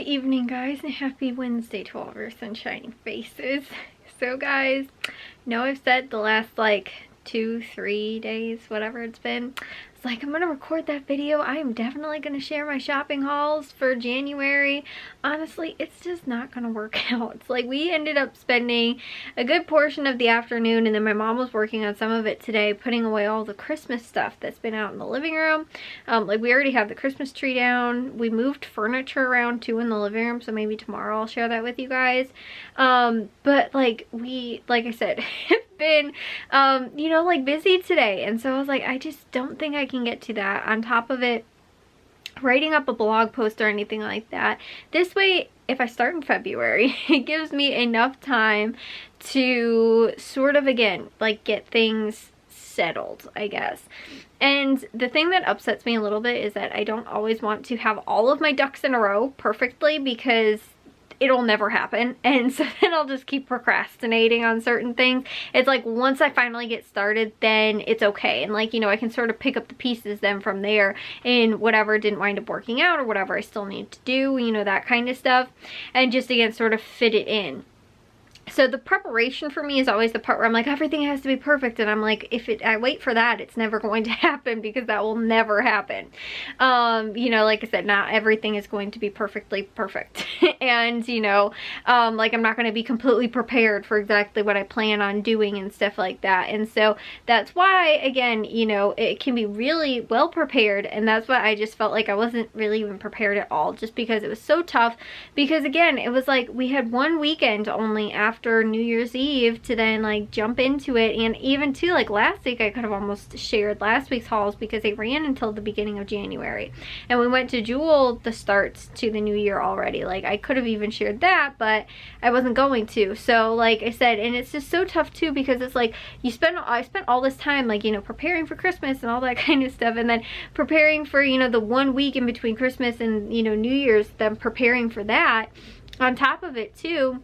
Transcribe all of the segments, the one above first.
evening, guys, and happy Wednesday to all of our sunshiny faces. So guys, know I've said the last like 2-3 days, whatever it's been, it's like I'm gonna record that video. I am definitely gonna share my shopping hauls for January. Honestly, it's just not gonna work out. It's like we ended up spending a good portion of the afternoon, and then my mom was working on some of it today, putting away all the Christmas stuff that's been out in the living room. Like we already have the Christmas tree down. We moved furniture around too in the living room, so maybe tomorrow I'll share that with you guys. But like I said, been you know, like busy today, and so I was like, I just don't think I can get to that. On top of it, writing up a blog post or anything like that, this way if I start in February, it gives me enough time to sort of again like get things settled, I guess. And the thing that upsets me a little bit is that I don't always want to have all of my ducks in a row perfectly, because it'll never happen, and so then I'll just keep procrastinating on certain things. It's like once I finally get started, then it's okay, and like, you know, I can sort of pick up the pieces then from there, and whatever didn't wind up working out or whatever I still need to do, you know, that kind of stuff, and just again sort of fit it in. So the preparation for me is always the part where I'm like, everything has to be perfect, and I'm like, I wait for that, it's never going to happen, because that will never happen. You know, like I said, not everything is going to be perfectly perfect. And you know, like I'm not going to be completely prepared for exactly what I plan on doing and stuff like that. And so that's why, again, you know, it can be really well prepared, and that's why I just felt like I wasn't really even prepared at all, just because it was so tough. Because again, it was like we had one weekend only after New Year's Eve to then like jump into it. And even too, like last week I could have almost shared last week's hauls because they ran until the beginning of January, and we went to Jewel the starts to the new year already. Like I could have even shared that, but I wasn't going to. So like I said, and it's just so tough too, because it's like I spent all this time like, you know, preparing for Christmas and all that kind of stuff, and then preparing for, you know, the 1 week in between Christmas and, you know, New Year's, then preparing for that on top of it too.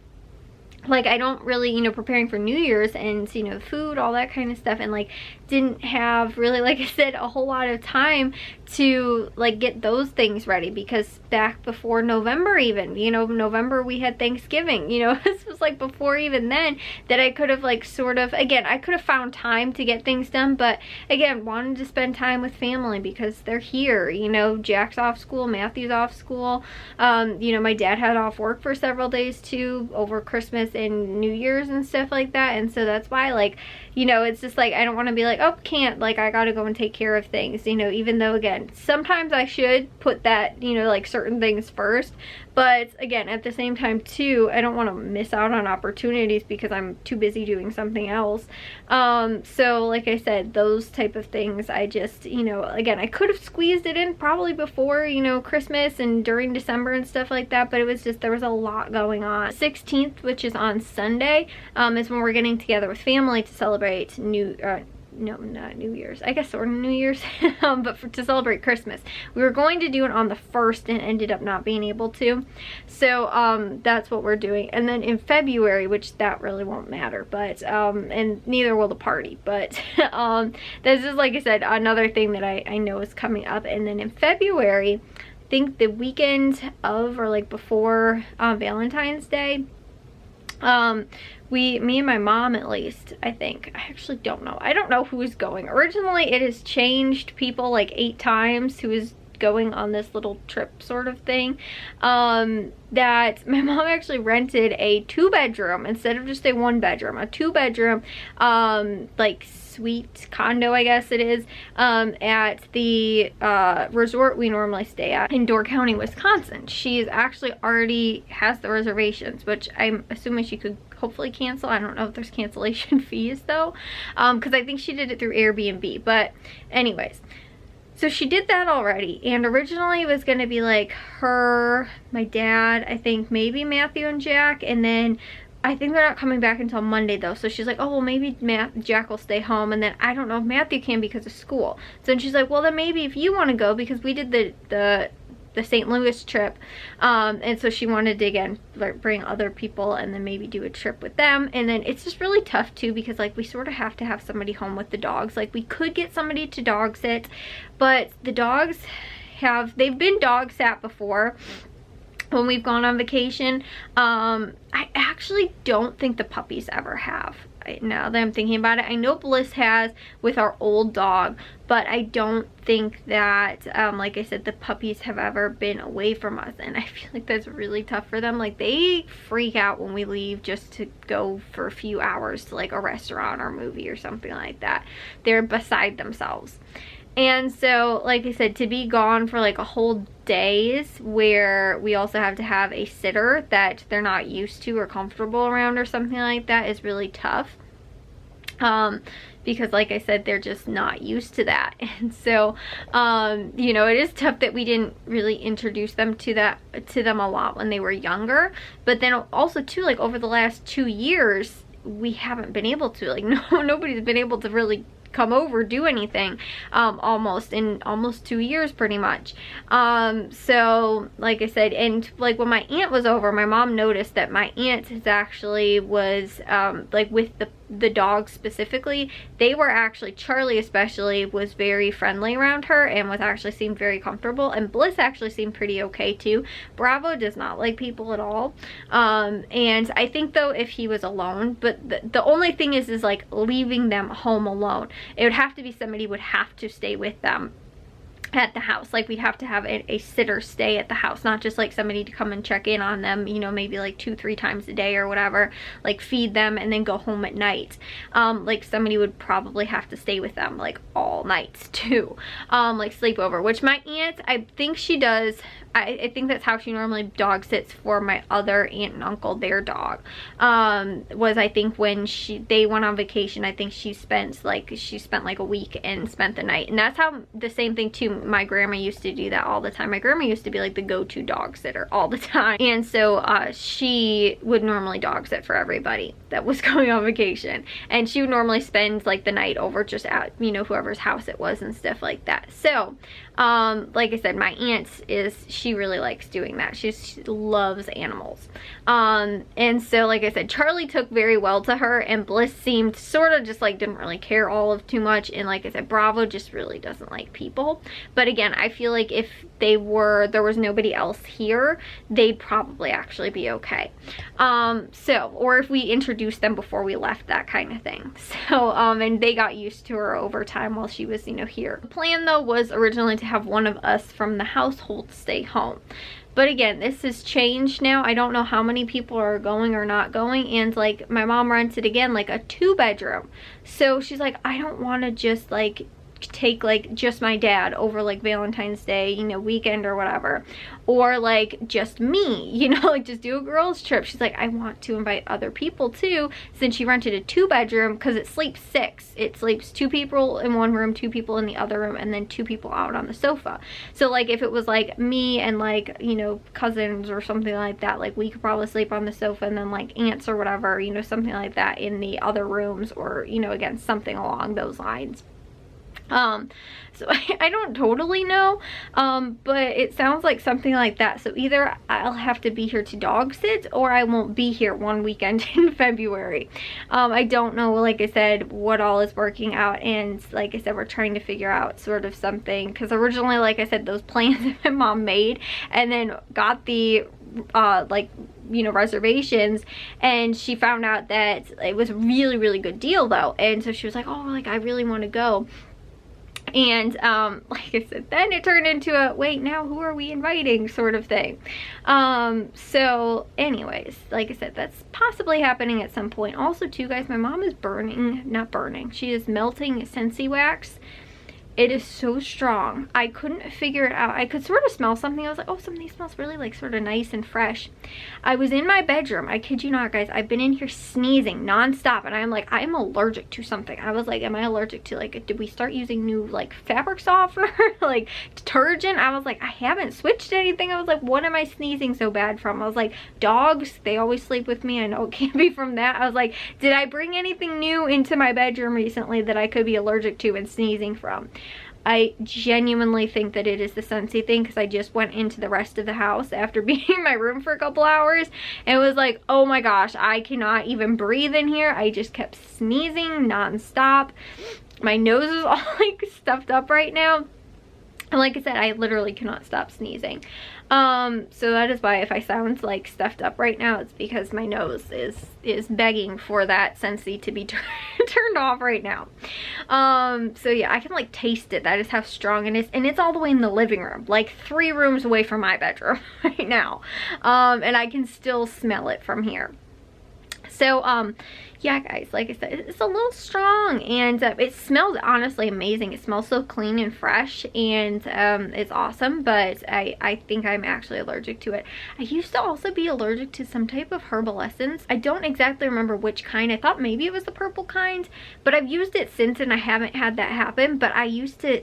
Like I don't really, you know, preparing for New Year's and, you know, food, all that kind of stuff, and like didn't have really, like I said, a whole lot of time to like get those things ready, because back before November even, you know, November we had Thanksgiving, you know, this was like before even then that I could have like sort of, again, I could have found time to get things done, but again, wanted to spend time with family because they're here, you know, Jack's off school, Matthew's off school, you know, my dad had off work for several days too over Christmas and New Year's and stuff like that. And so that's why, like, you know, it's just like I don't want to be like, oh, can't, like I gotta go and take care of things, you know, even though again sometimes I should put that, you know, like certain things first, but again at the same time too, I don't want to miss out on opportunities because I'm too busy doing something else. So like I said, those type of things, I just, you know, again, I could have squeezed it in probably before, you know, Christmas and during December and stuff like that, but it was just, there was a lot going on. 16th, which is on Sunday, is when we're getting together with family to celebrate no, not New Year's, I guess, or New Year's, but to celebrate Christmas. We were going to do it on the 1st and ended up not being able to. So that's what we're doing. And then in February, which that really won't matter, but and neither will the party, but this is, like I said, another thing that I know is coming up. And then in February, I think the weekend of, or like before Valentine's Day, me and my mom, at least, I think, I actually don't know, I don't know who's going. Originally it has changed people like 8 times who is going on this little trip sort of thing, that my mom actually rented a 2-bedroom instead of just a 1-bedroom, a 2-bedroom like suite condo, I guess it is, at the resort we normally stay at in Door County, Wisconsin. She's actually already has the reservations, which I'm assuming she could hopefully cancel. I don't know if there's cancellation fees though, because I think she did it through Airbnb. But anyways, so she did that already, and originally it was going to be like her, my dad, I think maybe Matthew and Jack, and then I think they're not coming back until Monday though. So she's like, oh well, maybe Jack will stay home, and then I don't know if Matthew can because of school. So then she's like, well then maybe if you want to go, because we did the St. Louis trip, and so she wanted to again bring other people and then maybe do a trip with them. And then it's just really tough too, because like we sort of have to have somebody home with the dogs. Like we could get somebody to dog sit, but the dogs they've been dog sat before, when we've gone on vacation. I actually don't think the puppies ever have. Now that I'm thinking about it, I know Bliss has with our old dog, but I don't think that, like I said, the puppies have ever been away from us, and I feel like that's really tough for them. Like, they freak out when we leave just to go for a few hours to like a restaurant or movie or something like that. They're beside themselves. And so, like I said, to be gone for like a whole days where we also have to have a sitter that they're not used to or comfortable around or something like that is really tough. Because like I said, they're just not used to that. And so, you know, it is tough that we didn't really introduce them to them a lot when they were younger. But then also too, like over the last 2 years, we haven't been able to, like, nobody's been able to really come over, do anything, almost 2 years pretty much. So like I said, and like when my aunt was over, my mom noticed that my aunt is actually was like with the dog specifically, they were actually, Charlie especially, was very friendly around her and was actually seemed very comfortable, and Bliss actually seemed pretty okay too. Bravo does not like people at all, and I think though if he was alone, but the only thing is like leaving them home alone, it would have to be somebody would have to stay with them at the house. Like, we'd have to have a sitter stay at the house, not just like somebody to come and check in on them, you know, maybe like 2-3 times a day or whatever, like feed them and then go home at night. Like somebody would probably have to stay with them like all nights too, like sleepover, which my aunt, I think she does. I think that's how she normally dog sits for my other aunt and uncle, their dog. Was, I think when they went on vacation, I think she spent like a week and spent the night. And that's how, the same thing too, my grandma used to do that all the time. My grandma used to be like the go-to dog sitter all the time. And so she would normally dog sit for everybody that was going on vacation. And she would normally spend like the night over just at, you know, whoever's house it was and stuff like that. So like I said, my aunt she really likes doing that. She loves animals. And so like I said, Charlie took very well to her, and Bliss seemed sort of just like didn't really care all of too much. And like I said, Bravo just really doesn't like people. But again, I feel like if there was nobody else here, they'd probably actually be okay. So, or if we introduced them before we left, that kind of thing. So, and they got used to her over time while she was, you know, here. The plan though was originally to have one of us from the household stay home. But again, this has changed now. I don't know how many people are going or not going. And like my mom rented again like a 2-bedroom. So she's like, I don't want to just like take like just my dad over like Valentine's Day, you know, weekend or whatever, or like just me, you know, like just do a girls trip. She's like, I want to invite other people too, since she rented a 2-bedroom, because it sleeps 6. It sleeps 2 people in one room, 2 people in the other room, and then 2 people out on the sofa. So like if it was like me and like, you know, cousins or something like that, like we could probably sleep on the sofa, and then like aunts or whatever, you know, something like that in the other rooms, or, you know, again, something along those lines. So I don't totally know, but it sounds like something like that. So either I'll have to be here to dog sit, or I won't be here one weekend in February. I don't know, like I said, what all is working out, and like I said, we're trying to figure out sort of something, because originally, like I said, those plans that my mom made, and then got the like, you know, reservations, and she found out that it was a really, really good deal though, and so she was like, oh, like I really want to go. And like I said, then it turned into a wait, now who are we inviting sort of thing. So anyways, like I said, that's possibly happening at some point. Also too, guys, my mom is she is melting Scentsy wax. It is so strong. I couldn't figure it out. I could sort of smell something. I was like, oh, something smells really like sort of nice and fresh. I was in my bedroom. I kid you not, guys. I've been in here sneezing nonstop, and I'm like, I'm allergic to something. I was like, am I allergic to, like, did we start using new like fabric softener, like detergent? I was like, I haven't switched anything. I was like, what am I sneezing so bad from? I was like, dogs, they always sleep with me. I know it can't be from that. I was like, did I bring anything new into my bedroom recently that I could be allergic to and sneezing from? I genuinely think that it is the Scentsy thing, because I just went into the rest of the house after being in my room for a couple hours and was like, oh my gosh, I cannot even breathe in here. I just kept sneezing nonstop. My nose is all like stuffed up right now. And like I said, I literally cannot stop sneezing. So that is why if I sound like stuffed up right now, it's because my nose is begging for that Scentsy to be turned off right now. So yeah, I can like taste it. That is how strong it is. And it's all the way in the living room, like 3 rooms away from my bedroom right now. And I can still smell it from here. So yeah guys, like I said, it's a little strong, and it smells honestly amazing. It smells so clean and fresh, and it's awesome, but I think I'm actually allergic to it. I used to also be allergic to some type of herbal essence. I don't exactly remember which kind. I thought maybe it was the purple kind, but I've used it since and I haven't had that happen. But I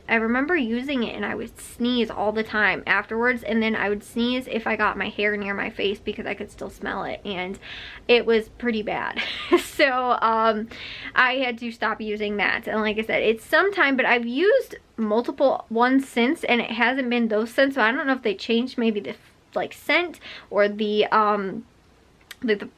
remember using it and I would sneeze all the time afterwards, and then I would sneeze if I got my hair near my face because I could still smell it, and it was pretty bad. So I had to stop using that. And like I said, it's some time, but I've used multiple ones since, and it hasn't been those scents. So I don't know if they changed maybe the like scent or the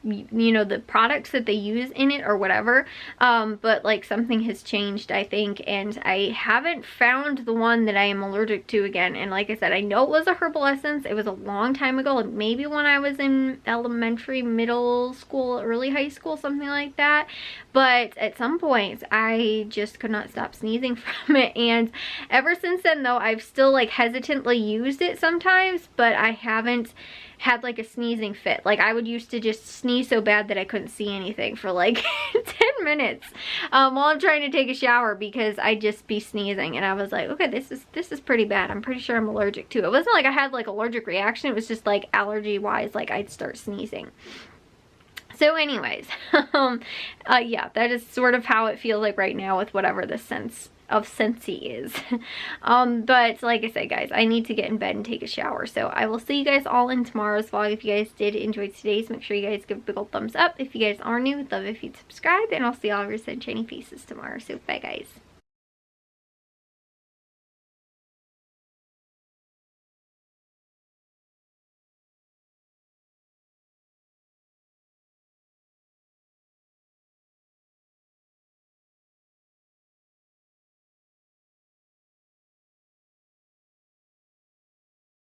you know, the products that they use in it or whatever, but like something has changed, I think, and I haven't found the one that I am allergic to again. And like I said, I know it was a herbal essence. It was a long time ago, like maybe when I was in elementary, middle school, early high school, something like that. But at some point I just could not stop sneezing from it, and ever since then though, I've still like hesitantly used it sometimes, but I haven't had like a sneezing fit. Like I would used to just sneeze so bad that I couldn't see anything for like 10 minutes while I'm trying to take a shower, because I'd just be sneezing, and I was like, okay, this is pretty bad. I'm pretty sure I'm allergic to it. It wasn't like I had like allergic reaction. It was just like allergy wise, like I'd start sneezing. So anyways, yeah, that is sort of how it feels like right now with whatever the sense of Scentsy is. But like I said guys, I need to get in bed and take a shower. So I will see you guys all in tomorrow's vlog. If you guys did enjoy today's, make sure you guys give a big old thumbs up. If you guys are new, love if you'd subscribe, and I'll see all of your sunshiny faces tomorrow. So bye guys.